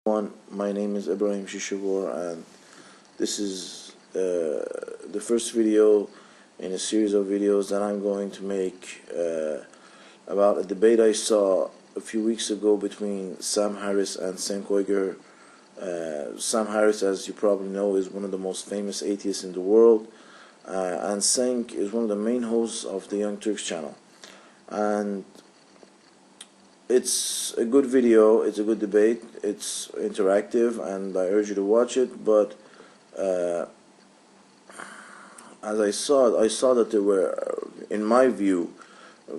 My name is Ibrahim Shishagor, and this is the first video in a series of videos that I'm going to make about a debate I saw a few weeks ago between Sam Harris and Cenk Uygur. Sam Harris, as you probably know, is one of the most famous atheists in the world, and Cenk is one of the main hosts of the Young Turks channel. And it's a good video, it's a good debate, it's interactive, and I urge you to watch it. But as I saw that there were, in my view,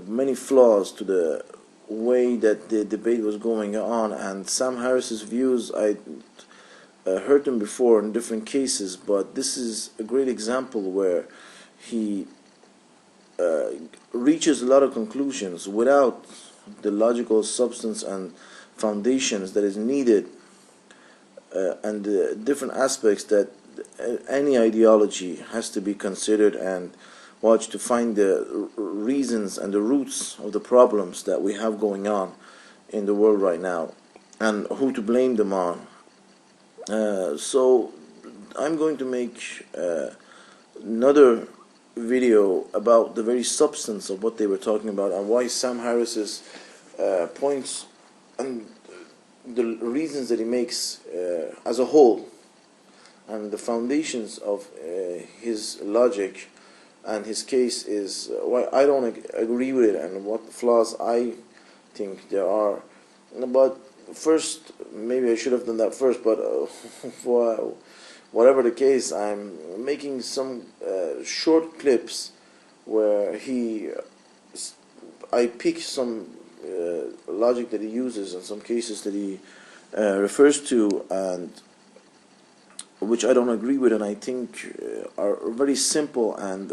many flaws to the way that the debate was going on. And Sam Harris's views, I heard them before in different cases, but this is a great example where he reaches a lot of conclusions without the logical substance and foundations that is needed, and the different aspects that any ideology has to be considered and watched to find the reasons and the roots of the problems that we have going on in the world right now, and who to blame them on. So I'm going to make another video about the very substance of what they were talking about, and why Sam Harris's points and the reasons that he makes as a whole, and the foundations of his logic and his case is why I don't agree with it, and what flaws I think there are. But first, maybe I should have done that first, but for whatever the case, I'm making some short clips where I pick some logic that he uses and some cases that he refers to, and which I don't agree with, and I think are very simple, and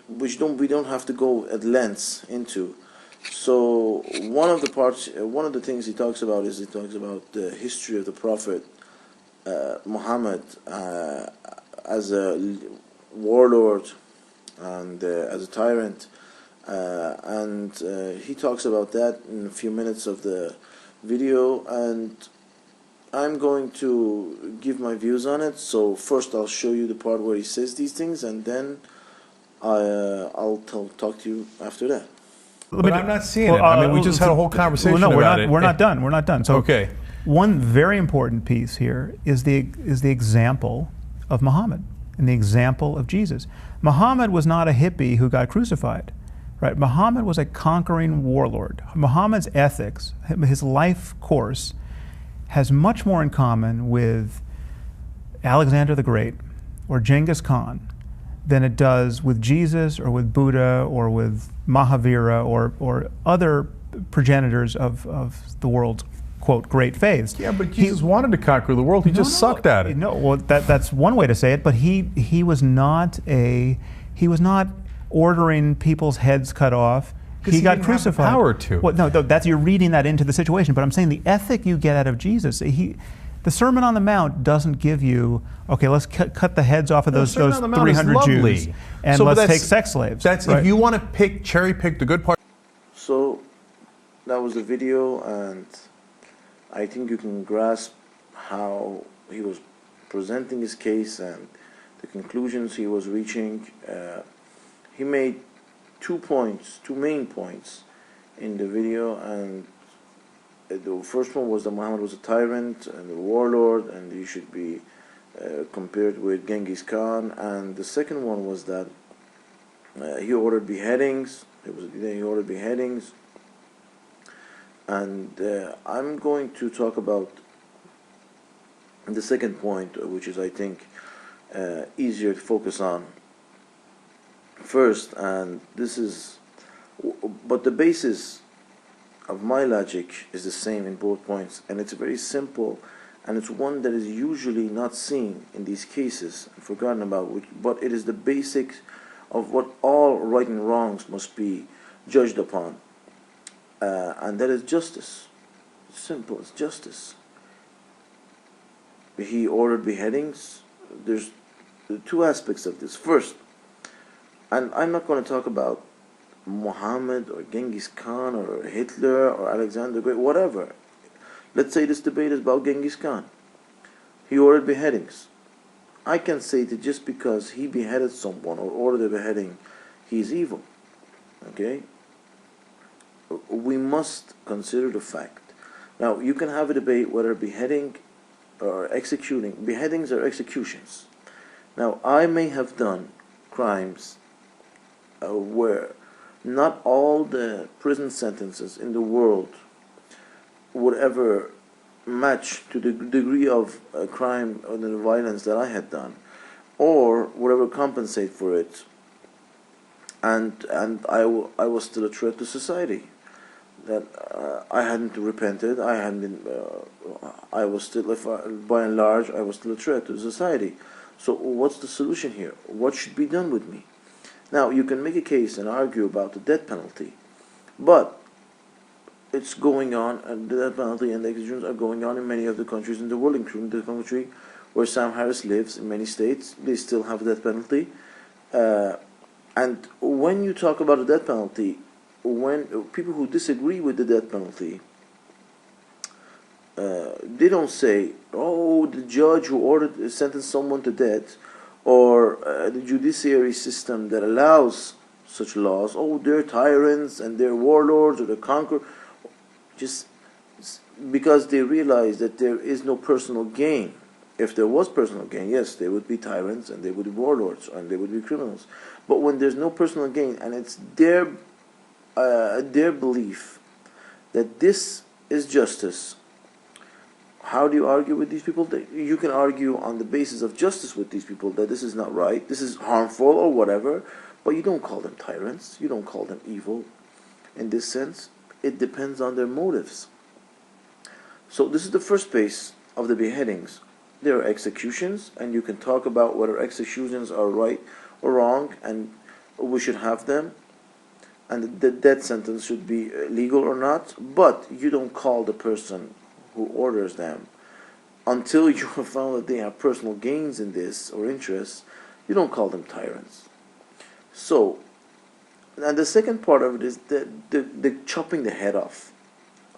which we don't have to go at length into. So one of the things he talks about is the history of the Prophet Muhammad as a warlord and as a tyrant, and he talks about that in a few minutes of the video, and I'm going to give my views on it. So first I'll show you the part where he says these things, and then I'll talk to you after that. But I'm not seeing it. I mean, we just had a whole conversation about it. We're not done. We're not done. So okay. One very important piece here is the example of Muhammad and the example of Jesus. Muhammad was not a hippie who got crucified, right? Muhammad was a conquering warlord. Muhammad's ethics, his life course, has much more in common with Alexander the Great or Genghis Khan than it does with Jesus or with Buddha or with Mahavira or other progenitors of the world's, quote, great faiths. Yeah, but Jesus wanted to conquer the world. He just sucked at it. No, well, that's one way to say it. But he was not ordering people's heads cut off. He got crucified. Have the power to. Well, no, you're reading that into the situation. But I'm saying the ethic you get out of Jesus. The Sermon on the Mount doesn't give you, okay, let's cut the heads off of those 300 Jews and let's take sex slaves. That's right. If you want to cherry pick the good part. So that was the video, and I think you can grasp how he was presenting his case and the conclusions he was reaching. He made two main points in the video, and the first one was that Muhammad was a tyrant and a warlord, and he should be compared with Genghis Khan. And the second one was that he ordered beheadings. He ordered beheadings. And I'm going to talk about the second point, which is, I think, easier to focus on first. And but the basis of my logic is the same in both points, and it's very simple, and it's one that is usually not seen in these cases and forgotten about, but it is the basics of what all right and wrongs must be judged upon, and that is justice. It's simple, it's justice. He ordered beheadings. There's two aspects of this. First, and I'm not going to talk about Muhammad or Genghis Khan or Hitler or Alexander the Great, whatever. Let's say this debate is about Genghis Khan. He ordered beheadings. I can say that just because he beheaded someone or ordered a beheading, he's evil. Okay? We must consider the fact. Now, you can have a debate whether beheading or executing. Beheadings are executions. Now, I may have done crimes where not all the prison sentences in the world would ever match to the degree of crime or the violence that I had done, or would ever compensate for it. And I was still a threat to society. That I hadn't repented. I hadn't been. I was still, by and large, I was still a threat to society. So what's the solution here? What should be done with me? Now, you can make a case and argue about the death penalty, but it's going on, and the death penalty and the executions are going on in many of the countries in the world, including the country where Sam Harris lives. In many states, they still have the death penalty. And when you talk about the death penalty, when people who disagree with the death penalty, they don't say, oh, the judge who ordered sentenced someone to death, or the judiciary system that allows such laws, oh, they're tyrants and they're warlords or they're conquerors, just because they realize that there is no personal gain. If there was personal gain, yes, they would be tyrants and they would be warlords and they would be criminals. But when there's no personal gain and it's their belief that this is justice, how do you argue with these people? You can argue on the basis of justice with these people that this is not right, this is harmful or whatever, but you don't call them tyrants, you don't call them evil. In this sense, it depends on their motives. So this is the first base of the beheadings. There are executions, and you can talk about whether executions are right or wrong, and we should have them, and the death sentence should be legal or not, but you don't call the person who orders them, until you have found that they have personal gains in this or interests, you don't call them tyrants. So, and the second part of it is the chopping the head off.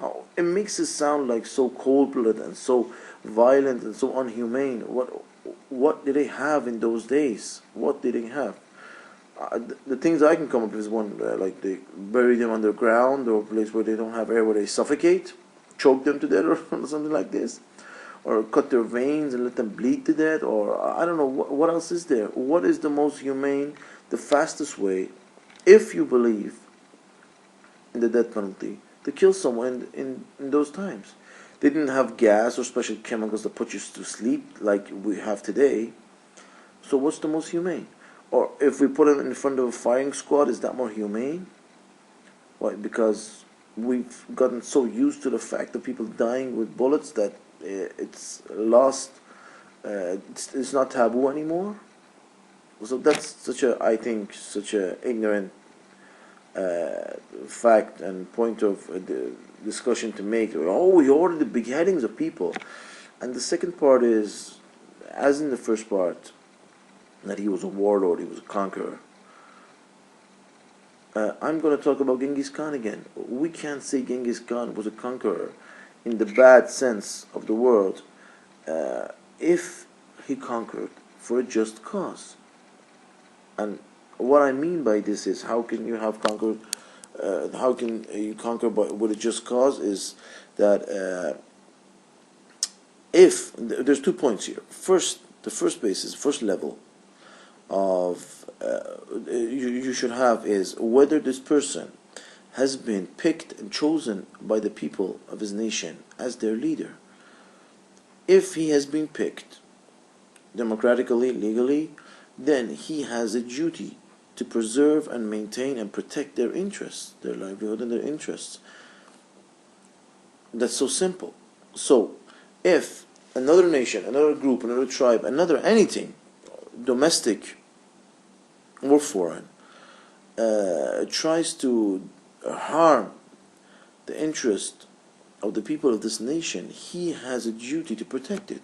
Oh, it makes it sound like so cold-blooded and so violent and so unhumane. What did they have in those days? What did they have? The things I can come up with is one, like they bury them underground, or a place where they don't have air, where they suffocate, choke them to death, or something like this, or cut their veins and let them bleed to death, or I don't know what else is there. What is the most humane, the fastest way, if you believe in the death penalty, to kill someone in those times? They didn't have gas or special chemicals that put you to sleep like we have today. So what's the most humane? Or if we put them in front of a firing squad, is that more humane? Why? Because we've gotten so used to the fact of people dying with bullets that it's lost. It's not taboo anymore. So that's such a ignorant fact and point of discussion to make. Oh, we ordered the beheadings of people. And the second part is, as in the first part, that he was a warlord, he was a conqueror. I'm going to talk about Genghis Khan again. We can't say Genghis Khan was a conqueror in the bad sense of the word if he conquered for a just cause. And what I mean by this is, how can you have conquered? How can you conquer with a just cause? Is that if there's 2 points here. First, the first basis, first level of you should have is whether this person has been picked and chosen by the people of his nation as their leader. If he has been picked democratically, legally, then he has a duty to preserve and maintain and protect their interests, their livelihood and their interests. That's so simple. So, if another nation, another group, another tribe, another anything, domestic or foreign, tries to harm the interest of the people of this nation, he has a duty to protect it.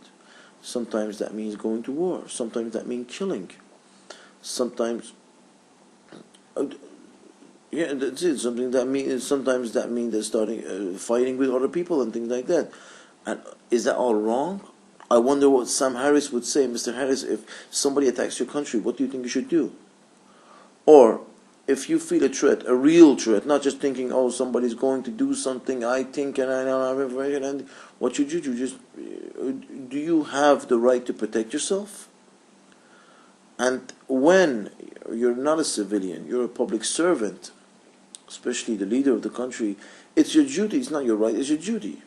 Sometimes that means going to war. Sometimes that means killing. Sometimes, that's it. Sometimes that means they're starting fighting with other people and things like that. And is that all wrong? I wonder what Sam Harris would say. Mr. Harris, if somebody attacks your country, what do you think you should do? Or if you feel a threat, a real threat, not just thinking, oh, somebody's going to do something, I think, and I don't have information, and what you do, do you have the right to protect yourself? And when you're not a civilian, you're a public servant, especially the leader of the country, it's your duty, it's not your right, it's your duty.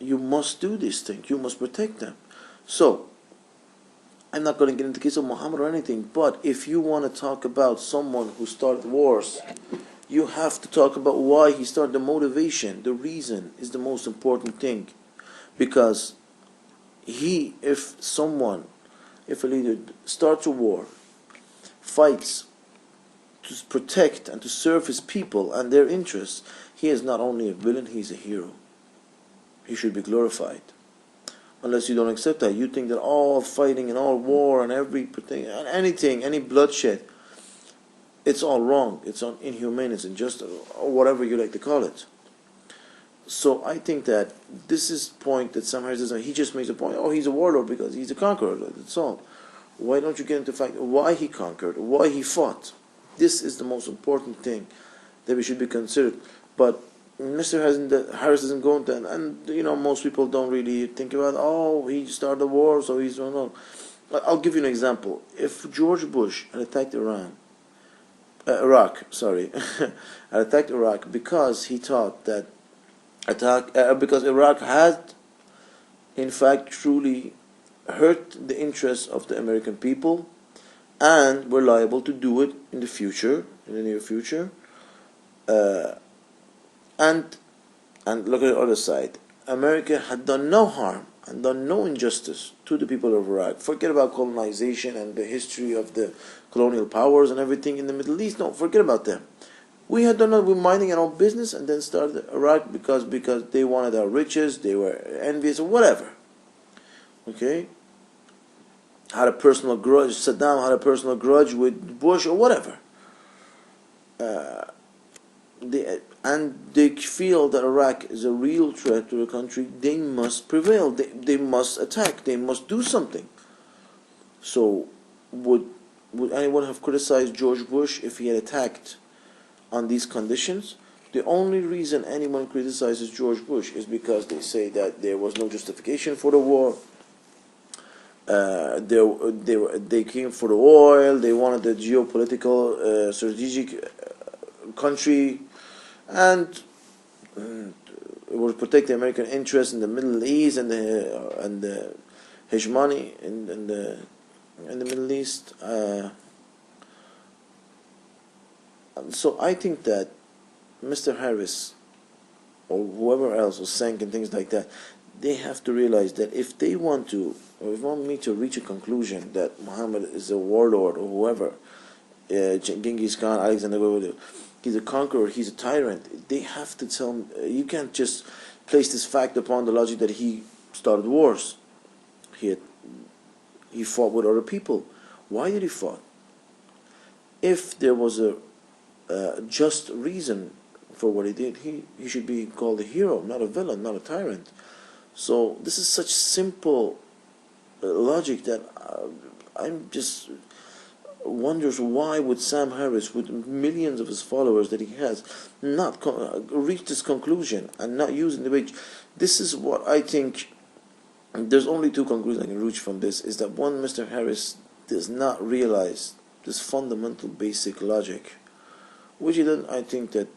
You must do these things, you must protect them. So, I'm not going to get into the case of Muhammad or anything, but if you want to talk about someone who started wars, you have to talk about why he started. The motivation, the reason is the most important thing. Because if a leader starts a war, fights to protect and to serve his people and their interests, he is not only a villain, he's a hero. He should be glorified. Unless you don't accept that, you think that all fighting and all war and everything and anything, any bloodshed, it's all wrong. It's inhumane, it's unjust, or whatever you like to call it. So I think that this is the point that Sam Harris does. He just makes a point. Oh, he's a warlord because he's a conqueror. That's all. Why don't you get into the fact why he conquered, why he fought? This is the most important thing that we should be considered. But Mr. Harris doesn't go into, and most people don't really think about, oh, he started a war, so he's no. I'll give you an example. If George Bush had attacked Iraq, had attacked Iraq because he thought that because Iraq had, in fact, truly hurt the interests of the American people, and were liable to do it in the near future. And look at the other side. America had done no harm and done no injustice to the people of Iraq. Forget about colonization and the history of the colonial powers and everything in the Middle East. No, forget about them. We had done that. We were minding our own business and then started Iraq because they wanted our riches, they were envious or whatever. Okay? Had a personal grudge. Saddam had a personal grudge with Bush or whatever. They feel that Iraq is a real threat to the country. They must prevail. They must attack. They must do something. So, would anyone have criticized George Bush if he had attacked on these conditions? The only reason anyone criticizes George Bush is because they say that there was no justification for the war. They came for the oil. They wanted the geopolitical, strategic country. And it would protect the American interests in the Middle East and the hegemony in the Middle East. So I think that Mr. Harris or whoever else, or Cenk and things like that, they have to realize that if they want to, or if they want me to reach a conclusion that Muhammad is a warlord or whoever, Genghis Khan, Alexander, he's a conqueror, he's a tyrant, they have to tell him, you can't just place this fact upon the logic that he started wars. He fought with other people. Why did he fight? If there was a just reason for what he did, he should be called a hero, not a villain, not a tyrant. So this is such simple logic that I'm just wonders why would Sam Harris, with millions of his followers that he has, not reach this conclusion and not use the debate. This is what I think. There's only two conclusions I can reach from this: is that one, Mr. Harris does not realize this fundamental, basic logic, which he doesn't. I think that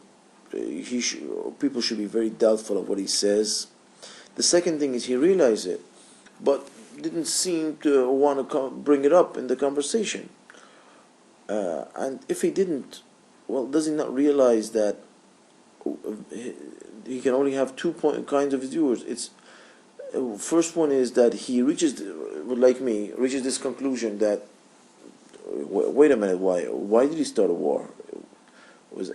people should be very doubtful of what he says. The second thing is he realized it, but didn't seem to want to bring it up in the conversation. And if he didn't, well, does he not realize that he can only have two kinds of viewers? It's first one is that he reaches, like me, reaches this conclusion that wait a minute, why did he start a war? Was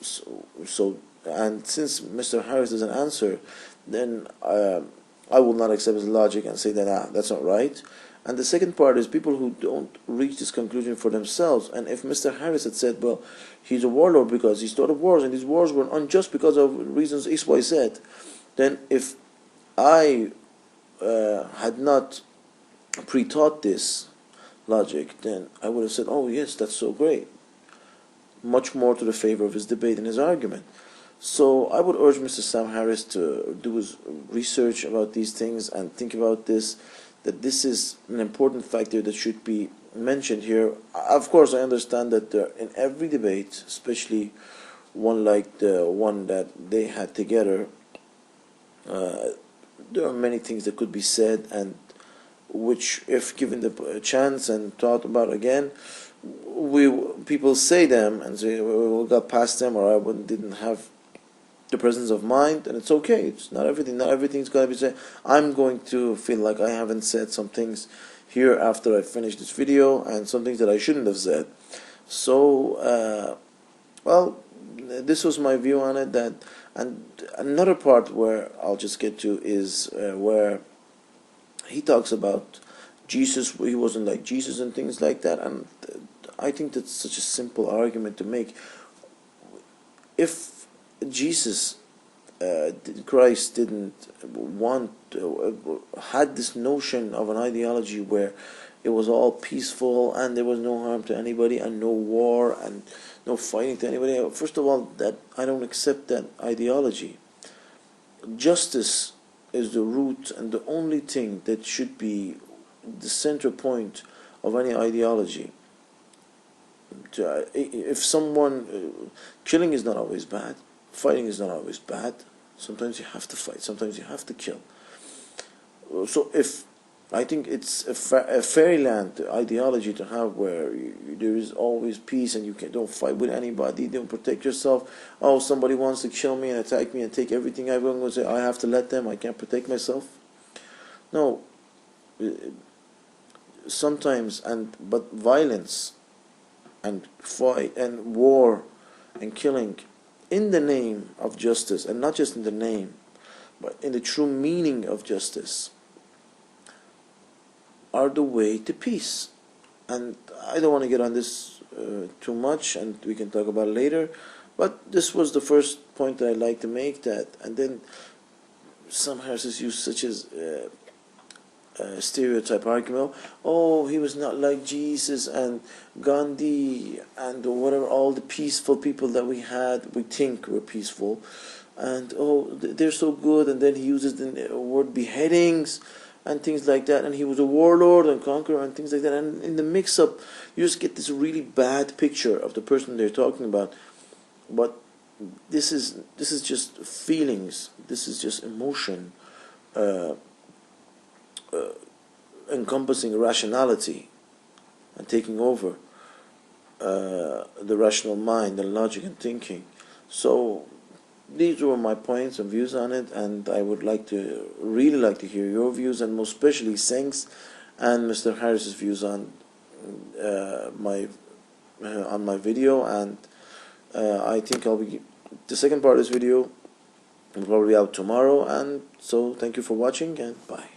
so, and since Mr. Harris doesn't answer, then I will not accept his logic and say that that's not right. And the second part is people who don't reach this conclusion for themselves. And if Mr. Harris had said, well, he's a warlord because he started wars, and these wars were unjust because of reasons X, Y, Z, then if I had not pre-taught this logic, then I would have said, oh yes, that's so great. Much more to the favor of his debate and his argument. So I would urge Mr. Sam Harris to do his research about these things and think about this, that this is an important factor that should be mentioned here. Of course, I understand that in every debate, especially one like the one that they had together, there are many things that could be said, and which, if given the chance and thought about again, people say them and say we got past them, or I didn't have the presence of mind, and it's okay. It's not everything. Not everything's going to be said. I'm going to feel like I haven't said some things here after I finish this video, and some things that I shouldn't have said. So, well, this was my view on it. That, and another part where I'll just get to is where he talks about Jesus. He wasn't like Jesus and things like that, and I think that's such a simple argument to make. If Jesus, Christ, didn't want, had this notion of an ideology where it was all peaceful and there was no harm to anybody and no war and no fighting to anybody, first of all, that I don't accept that ideology. Justice is the root and the only thing that should be the center point of any ideology. If someone, killing is not always bad. Fighting is not always bad. Sometimes you have to fight. Sometimes you have to kill. So I think it's a fairyland ideology to have, where there is always peace and you don't fight with anybody, don't protect yourself. Oh, somebody wants to kill me and attack me and take everything I'm going to say, I have to let them, I can't protect myself. No. Sometimes, but violence and fight and war and killing in the name of justice, and not just in the name, but in the true meaning of justice, are the way to peace. And I don't want to get on this too much, and we can talk about it later, but this was the first point that I'd like to make. That, and then Sam Harris has used such as stereotype argument. Oh, he was not like Jesus and Gandhi and whatever, all the peaceful people that we think were peaceful, and oh, they're so good. And then he uses the word beheadings and things like that, and he was a warlord and conqueror and things like that, and in the mix-up you just get this really bad picture of the person they're talking about. But this is just feelings, this is just emotion, encompassing rationality and taking over the rational mind and logic and thinking. So these were my points and views on it, and I would really like to hear your views, and most especially Cenk's and Mr. Harris's views on my video. And I think the second part of this video will probably be out tomorrow. And so thank you for watching, and bye.